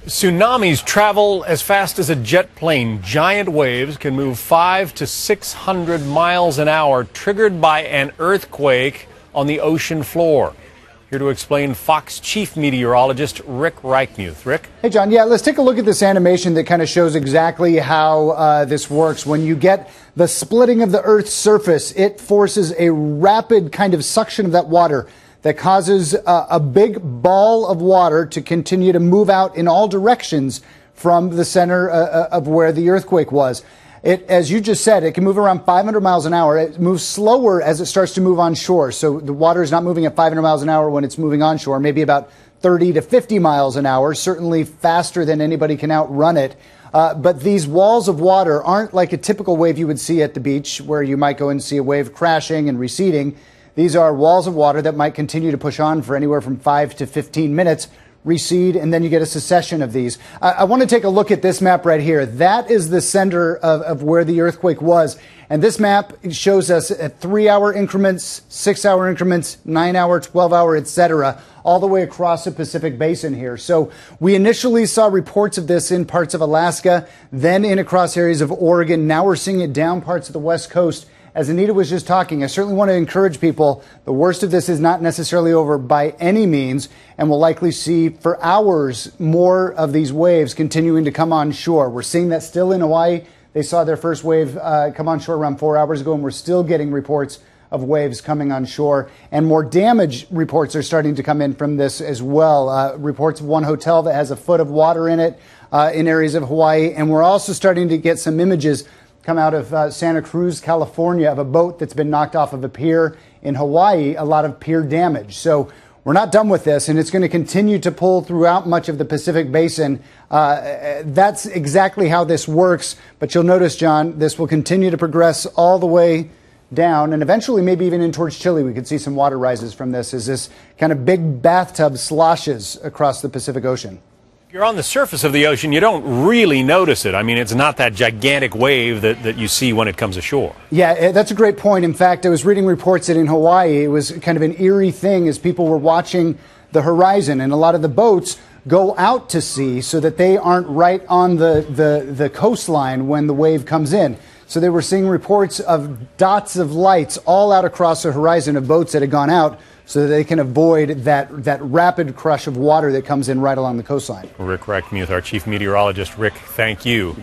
Tsunamis travel as fast as a jet plane. Giant waves can move 500 to 600 miles an hour, triggered by an earthquake on the ocean floor. Here to explain, Fox chief meteorologist Rick Reichmuth. Rick? Hey, John. Yeah, let's take a look at this animation that kind of shows exactly how this works. When you get the splitting of the Earth's surface, it forces a rapid kind of suction of that water that causes a big ball of water to continue to move out in all directions from the center of where the earthquake was. It, as you just said, it can move around 500 miles an hour. It moves slower as it starts to move on shore. So the water is not moving at 500 miles an hour when it's moving on shore, maybe about 30 to 50 miles an hour, certainly faster than anybody can outrun it. But these walls of water aren't like a typical wave you would see at the beach, where you might go and see a wave crashing and receding. These are walls of water that might continue to push on for anywhere from 5 to 15 minutes, recede, and then you get a succession of these. I want to take a look at this map right here. That is the center of where the earthquake was. And this map shows us at 3-hour increments, 6-hour increments, 9-hour, 12-hour, etc., all the way across the Pacific Basin here. So we initially saw reports of this in parts of Alaska, then in across areas of Oregon. Now we're seeing it down parts of the West Coast. As Anita was just talking, I certainly want to encourage people, the worst of this is not necessarily over by any means, and we'll likely see for hours more of these waves continuing to come on shore. We're seeing that still in Hawaii. They saw their first wave come on shore around 4 hours ago, and we're still getting reports of waves coming on shore. And more damage reports are starting to come in from this as well. Reports of one hotel that has a foot of water in it in areas of Hawaii. And we're also starting to get some images come out of Santa Cruz, California, of a boat that's been knocked off of a pier in Hawaii, a lot of pier damage. So we're not done with this, and it's going to continue to pull throughout much of the Pacific Basin. That's exactly how this works. But you'll notice, John, this will continue to progress all the way down, and eventually maybe even in towards Chile. We could see some water rises from this as this kind of big bathtub sloshes across the Pacific Ocean. You're on the surface of the ocean, you don't really notice it. I mean, it's not that gigantic wave that you see when it comes ashore. Yeah, that's a great point. In fact, I was reading reports that in Hawaii, it was kind of an eerie thing as people were watching the horizon, and a lot of the boats go out to sea so that they aren't right on the coastline when the wave comes in. So they were seeing reports of dots of lights all out across the horizon of boats that had gone out so that they can avoid that rapid crush of water that comes in right along the coastline. Rick Reichmuth, our chief meteorologist. Rick, thank you.